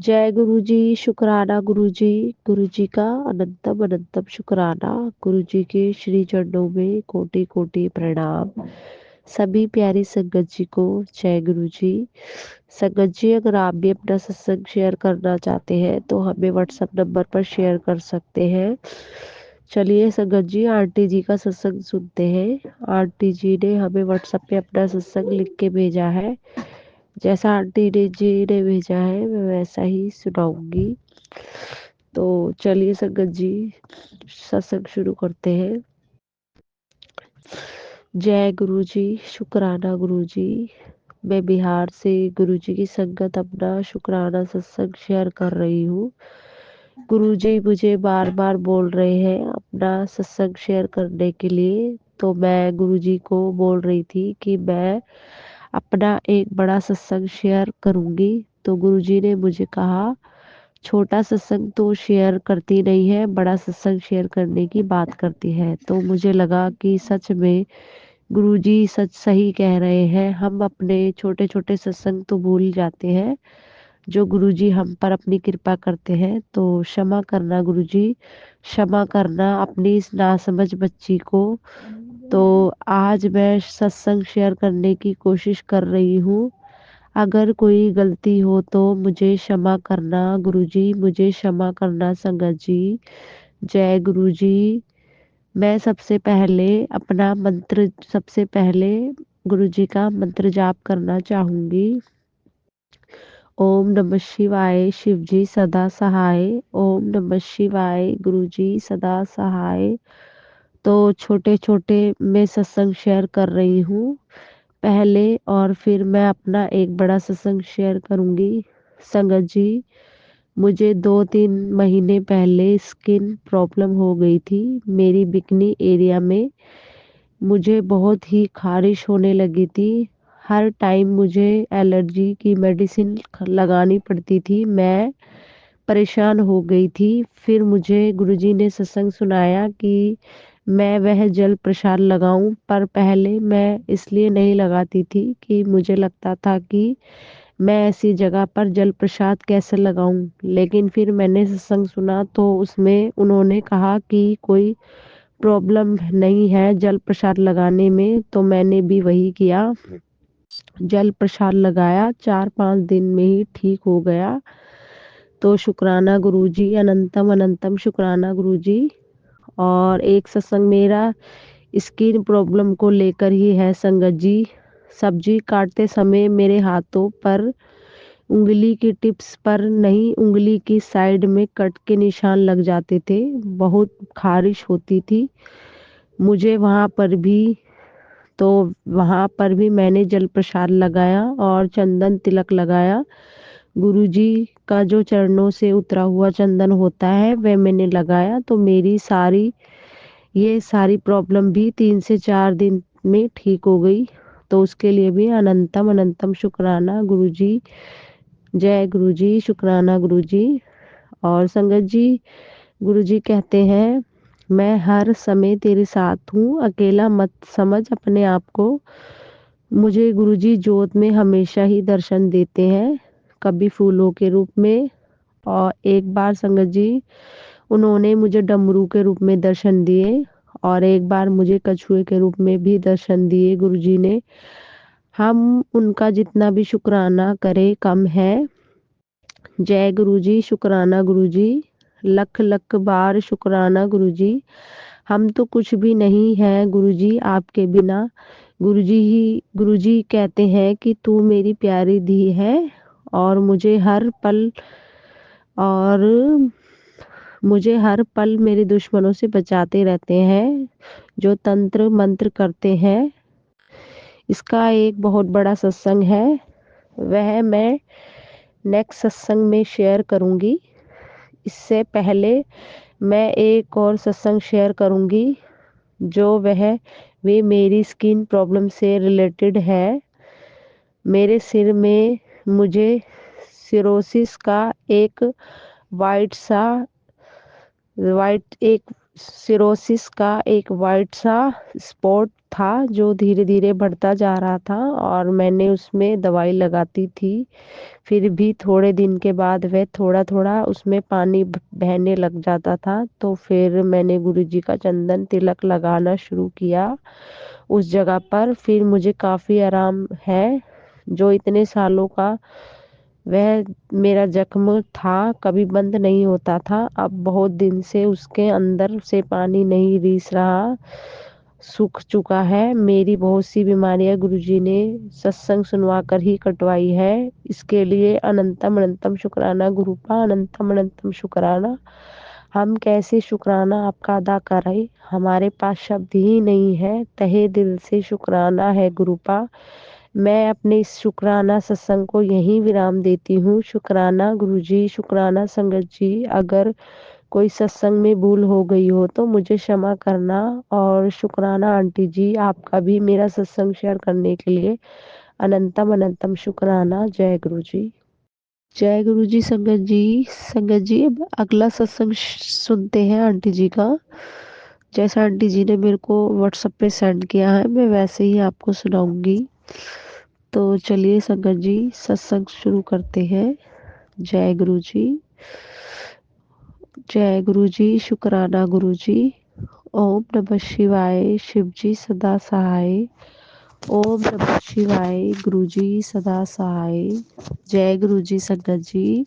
जय गुरु जी, शुक्राना गुरु जी। गुरु जी का अनंतम अनंतम शुक्राना। गुरु जी के श्री चरणों में कोटि कोटि प्रणाम। सभी प्यारी संगत जी को जय गुरु जी। संगत जी, अगर आप भी अपना सत्संग शेयर करना चाहते हैं तो हमें व्हाट्सएप नंबर पर शेयर कर सकते हैं। चलिए संगत जी, आंटी जी का सत्संग सुनते हैं। आंटी जी ने हमें व्हाट्सएप पे अपना सत्संग लिख के भेजा है। जैसा आंटी जी ने भेजा है मैं वैसा ही सुनाऊंगी। तो चलिए संगत जी, सत्संग शुरू करते हैं। जय गुरु जी, शुक्राना गुरु जी। मैं बिहार से गुरु जी की संगत अपना शुक्राना सत्संग शेयर कर रही हूँ। गुरु जी मुझे बार बार बोल रहे हैं अपना सत्संग शेयर करने के लिए। तो मैं गुरु जी को बोल रही थी कि मैं अपना एक बड़ा सत्संग शेयर करूंगी। तो गुरुजी ने मुझे कहा, छोटा सत्संग तो शेयर करती नहीं है, बड़ा सत्संग शेयर करने की बात करती है। तो मुझे लगा कि सच में गुरुजी सच सही कह रहे हैं। हम अपने छोटे छोटे सत्संग तो भूल जाते हैं जो गुरुजी हम पर अपनी कृपा करते हैं। तो क्षमा करना गुरुजी, क्षमा करना अपनी इस नासमझ बच्ची को। तो आज मैं सत्संग शेयर करने की कोशिश कर रही हूँ। अगर कोई गलती हो तो मुझे क्षमा करना गुरुजी, मुझे क्षमा करना संगत जी। जय गुरुजी। मैं सबसे पहले गुरुजी का मंत्र जाप करना चाहूंगी। ओम नमः शिवाय, शिवजी सदा सहाय। ओम नमः शिवाय, गुरुजी सदा सहाय। तो छोटे छोटे मैं सत्संग शेयर कर रही हूँ पहले, और फिर मैं अपना एक बड़ा सत्संग शेयर करूंगी। संगत जी, मुझे 2-3 महीने पहले स्किन प्रॉब्लम हो गई थी मेरी बिकनी एरिया में। मुझे बहुत ही खारिश होने लगी थी। हर टाइम मुझे एलर्जी की मेडिसिन लगानी पड़ती थी। मैं परेशान हो गई थी। फिर मुझे गुरुजी ने सत्संग सुनाया कि मैं वह जल प्रसाद लगाऊं, पर पहले मैं इसलिए नहीं लगाती थी कि मुझे लगता था कि मैं ऐसी जगह पर जल प्रसाद कैसे लगाऊं। लेकिन फिर मैंने सत्संग सुना तो उसमें उन्होंने कहा कि कोई प्रॉब्लम नहीं है जल प्रसाद लगाने में। तो मैंने भी वही किया, जल प्रसाद लगाया। 4-5 दिन में ही ठीक हो गया। तो शुक्राना गुरुजी, अनंतम अनंतम शुक्राना गुरुजी। और एक सत्संग मेरा स्किन प्रॉब्लम को लेकर ही है संगत जी। सब्जी काटते समय मेरे हाथों पर उंगली की टिप्स पर नहीं, उंगली की साइड में कट के निशान लग जाते थे। बहुत खारिश होती थी मुझे वहां पर भी। तो वहां पर भी मैंने जल प्रसाद लगाया और चंदन तिलक लगाया। गुरुजी का जो चरणों से उतरा हुआ चंदन होता है वह मैंने लगाया। तो मेरी ये सारी प्रॉब्लम भी 3 से 4 दिन में ठीक हो गई। तो उसके लिए भी अनंतम अनंतम शुक्राना गुरुजी। जय गुरुजी, शुक्राना गुरुजी। और संगत जी, गुरुजी कहते हैं, मैं हर समय तेरे साथ हूँ, अकेला मत समझ अपने आप को। मुझे गुरुजी जोत में हमेशा ही दर्शन देते हैं, कभी फूलों के रूप में, और एक बार संगत जी उन्होंने मुझे डमरू के रूप में दर्शन दिए, और एक बार मुझे कछुए के रूप में भी दर्शन दिए गुरुजी ने। हम उनका जितना भी शुक्राना करें कम है। जय गुरुजी, शुक्राना गुरुजी। लख लख बार शुक्राना गुरुजी। हम तो कुछ भी नहीं है गुरुजी आपके बिना। गुरुजी कहते हैं कि तू मेरी प्यारी धी है, और और मुझे हर पल मेरे दुश्मनों से बचाते रहते हैं जो तंत्र मंत्र करते हैं। इसका एक बहुत बड़ा सत्संग है, वह मैं नेक्स्ट सत्संग में शेयर करूंगी। इससे पहले मैं एक और सत्संग शेयर करूंगी जो वे मेरी स्किन प्रॉब्लम से रिलेटेड है। मेरे सिर में मुझे सिरोसिस का एक वाइट सा वाइट एक सिरोसिस का एक वाइट सा स्पॉट था जो धीरे धीरे बढ़ता जा रहा था और मैंने उसमें दवाई लगाती थी। फिर भी थोड़े दिन के बाद वह थोड़ा थोड़ा उसमें पानी बहने लग जाता था। तो फिर मैंने गुरुजी का चंदन तिलक लगाना शुरू किया उस जगह पर। फिर मुझे काफ़ी आराम है। जो इतने सालों का वह मेरा जख्म था, कभी बंद नहीं होता था, अब बहुत दिन से उसके अंदर से पानी नहीं रिस रहा, सूख चुका है। मेरी बहुत सी बीमारियां गुरुजी ने सत्संग सुनवा कर ही कटवाई है। इसके लिए अनंतम अनंतम शुक्राना गुरुपा, अनंतम अनंतम शुक्राना। हम कैसे शुक्राना आपका अदा करें, हमारे पास शब्द ही नहीं है। तहे दिल से शुक्राना है गुरुपा। मैं अपने इस शुक्राना सत्संग को यहीं विराम देती हूँ। शुक्राना गुरुजी, शुक्राना संगत जी। अगर कोई सत्संग में भूल हो गई हो तो मुझे क्षमा करना। और शुक्राना आंटी जी, आपका भी मेरा सत्संग शेयर करने के लिए अनंतम अनंतम शुक्राना। जय गुरु जी। जय गुरु जी संगत जी। संगत जी, अब अगला सत्संग सुनते हैं आंटी जी का। जैसा आंटी जी ने मेरे को व्हाट्सएप पे सेंड किया है मैं वैसे ही आपको सुनाऊंगी। तो चलिए संगत जी, सत्संग शुरू करते हैं। जय गुरु जी। जय गुरु जी, शुक्राना गुरु जी। ओम नमः शिवाय, शिव जी सदा सहाय। ओम नमः शिवाय, गुरु जी सदा सहाय। जय गुरु जी संगत जी।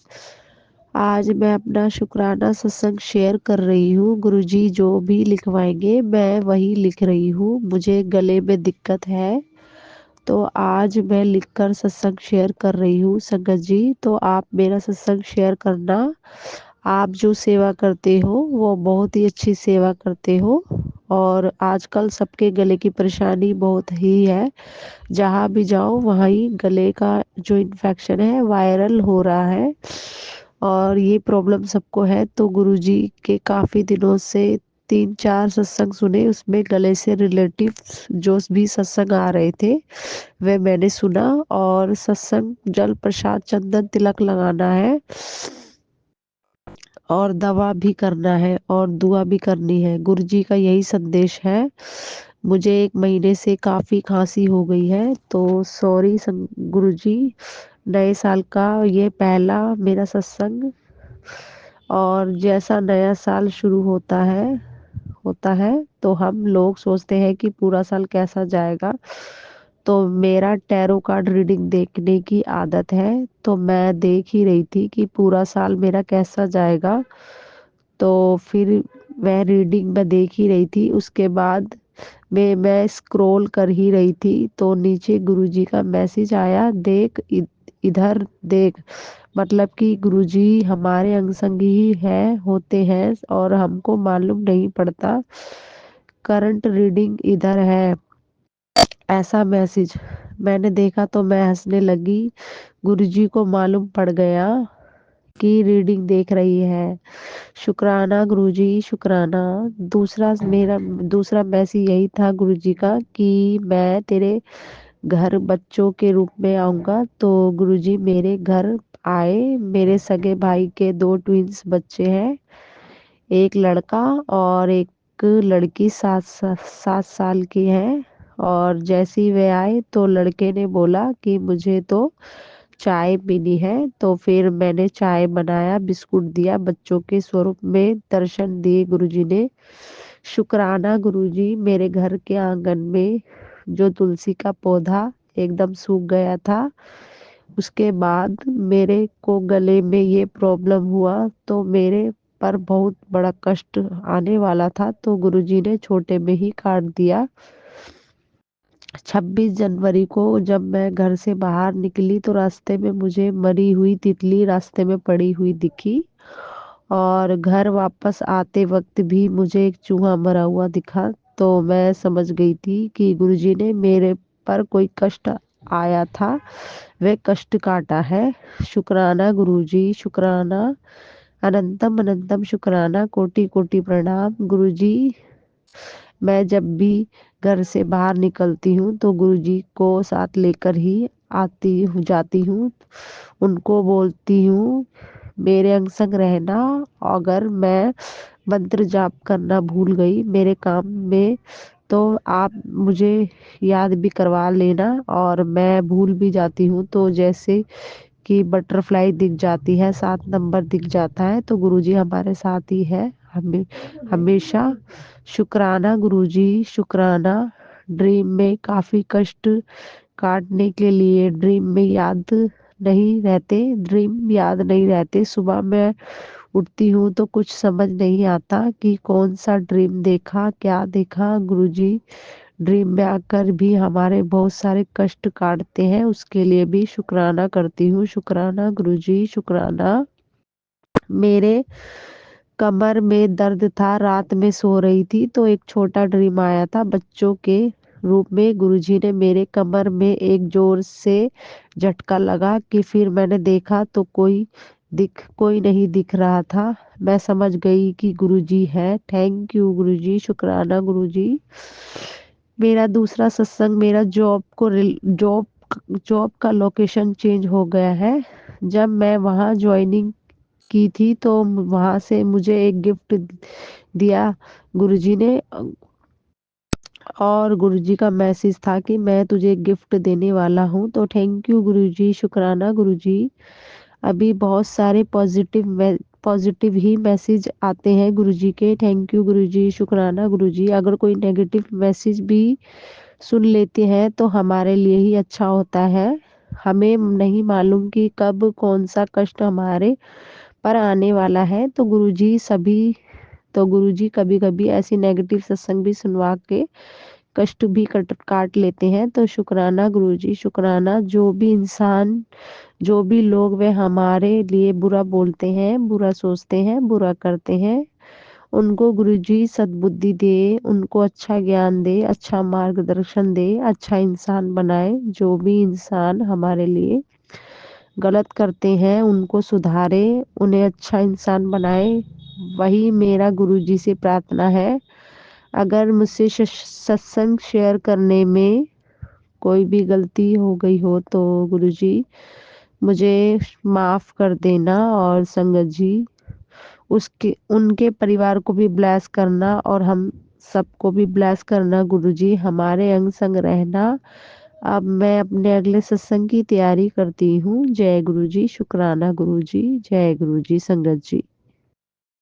आज मैं अपना शुक्राना सत्संग शेयर कर रही हूँ। गुरु जी जो भी लिखवाएंगे मैं वही लिख रही हूँ। मुझे गले में दिक्कत है तो आज मैं लिखकर सत्संग शेयर कर रही हूँ संगत जी। तो आप मेरा सत्संग शेयर करना। आप जो सेवा करते हो वो बहुत ही अच्छी सेवा करते हो। और आजकल सबके गले की परेशानी बहुत ही है। जहाँ भी जाओ वहाँ ही गले का जो इन्फेक्शन है वायरल हो रहा है। और ये प्रॉब्लम सबको है। तो गुरुजी के काफ़ी दिनों से 3-4 सत्संग सुने, उसमें गले से रिलेटिव जो भी सत्संग आ रहे थे वह मैंने सुना। और सत्संग जल प्रसाद चंदन तिलक लगाना है और दवा भी करना है और दुआ भी करनी है। गुरुजी का यही संदेश है। मुझे 1 महीने से काफ़ी खांसी हो गई है। तो सॉरी गुरुजी, नए साल का ये पहला मेरा सत्संग। और जैसा नया साल शुरू होता है तो हम लोग सोचते हैं कि पूरा साल कैसा जाएगा। तो मेरा टैरो कार्ड रीडिंग देखने की आदत है। तो मैं देख ही रही थी कि पूरा साल मेरा कैसा जाएगा। तो फिर वह रीडिंग मैं देख ही रही थी। उसके बाद मैं स्क्रॉल कर ही रही थी तो नीचे गुरुजी का मैसेज आया, देख इधर देख। मतलब कि गुरुजी हमारे अंग संग ही है होते हैं और हमको मालूम नहीं पड़ता। करंट रीडिंग इधर है, ऐसा मैसेज मैंने देखा तो मैं हंसने लगी। गुरुजी को मालूम पड़ गया कि रीडिंग देख रही है। शुक्राना गुरुजी, शुक्राना। मेरा दूसरा मैसेज यही था गुरुजी का कि मैं तेरे घर बच्चों के रूप में आऊंगा। तो गुरुजी मेरे घर आए। मेरे सगे भाई के 2 ट्विंस बच्चे हैं, एक लड़का और एक लड़की 7 साल की है। और जैसे ही वे आए तो लड़के ने बोला कि मुझे तो चाय पीनी है। तो फिर मैंने चाय बनाया, बिस्कुट दिया, बच्चों के स्वरूप में दर्शन दिए गुरुजी ने। शुक्राना गुरुजी, मेरे घर के आंगन में जो तुलसी का पौधा एकदम सूख गया था, उसके बाद मेरे को गले में ये प्रॉब्लम हुआ तो मेरे पर बहुत बड़ा कष्ट आने वाला था। तो गुरुजी ने छोटे में ही काट दिया। 26 जनवरी को जब मैं घर से बाहर निकली तो रास्ते में मुझे मरी हुई तितली रास्ते में पड़ी हुई दिखी। और घर वापस आते वक्त भी मुझे एक चूहा मरा हुआ दिखा। तो मैं समझ गई थी कि गुरुजी ने मेरे पर कोई कष्ट आया था, वह कष्ट काटा है। शुक्राना गुरुजी, शुक्राना। अनंतम अनंतम शुक्राना, कोटि कोटि प्रणाम गुरुजी। मैं जब भी घर से बाहर निकलती हूँ तो गुरुजी को साथ लेकर ही आती हूँ जाती हूँ। उनको बोलती हूँ मेरे अंग संग रहना। अगर मैं मंत्र जाप करना भूल गई मेरे काम में, तो आप मुझे याद भी करवा लेना। और मैं भूल भी जाती हूँ तो जैसे कि बटरफ्लाई दिख जाती है, 7 नंबर दिख जाता है, तो गुरुजी हमारे साथ ही है हमें हमेशा। शुक्राना गुरुजी, शुक्राना। ड्रीम में काफी कष्ट काटने के लिए ड्रीम याद नहीं रहते। सुबह मैं उठती हूँ तो कुछ समझ नहीं आता कि कौन सा ड्रीम देखा, क्या देखा। गुरुजी ड्रीम में आकर भी हमारे बहुत सारे कष्ट काटते हैं, उसके लिए भी शुक्राना करती हूँ। शुक्राना गुरुजी, शुक्राना। मेरे कमर में दर्द था, रात में सो रही थी तो एक छोटा ड्रीम आया था बच्चों के रूप में। गुरुजी ने मेरे कमर में एक जोर से झटका लगा कि फिर मैंने देखा तो कोई नहीं दिख रहा था। मैं समझ गई कि गुरुजी है। थैंक यू गुरुजी, शुक्राना गुरुजी। मेरा दूसरा सत्संग, मेरा जॉब का लोकेशन चेंज हो गया है। जब मैं वहाँ ज्वाइनिंग की थी तो वहां से मुझे एक गिफ्ट दिया गुरुजी ने। और गुरुजी का मैसेज था कि मैं तुझे गिफ्ट देने वाला हूँ। तो थैंक यू गुरुजी, शुक्राना गुरुजी। अभी बहुत सारे पॉजिटिव ही मैसेज आते हैं गुरुजी के। थैंक यू गुरुजी, शुक्राना गुरुजी। अगर कोई नेगेटिव मैसेज भी सुन लेते हैं तो हमारे लिए ही अच्छा होता है। हमें नहीं मालूम कि कब कौन सा कष्ट हमारे पर आने वाला है। तो गुरुजी कभी कभी ऐसी नेगेटिव सत्संग भी सुनवा के कष्ट भी काट लेते हैं। तो शुक्राना गुरुजी, शुक्राना। जो भी लोग वे हमारे लिए बुरा बोलते हैं, बुरा सोचते हैं, बुरा करते हैं, उनको गुरुजी सद्बुद्धि दे, उनको अच्छा ज्ञान दे, अच्छा मार्गदर्शन दे, अच्छा इंसान बनाए। जो भी इंसान हमारे लिए गलत करते हैं उनको सुधारे, उन्हें अच्छा इंसान बनाए। वही मेरा गुरुजी से प्रार्थना है। अगर मुझसे सत्संग शेयर करने में कोई भी गलती हो गई हो तो गुरुजी मुझे माफ कर देना। और संगत जी उसके उनके परिवार को भी ब्लेस करना और हम सबको भी ब्लेस करना। गुरुजी हमारे अंग संग रहना। अब मैं अपने अगले सत्संग की तैयारी करती हूँ। जय गुरुजी, शुक्राना गुरुजी, जय गुरुजी संगत जी।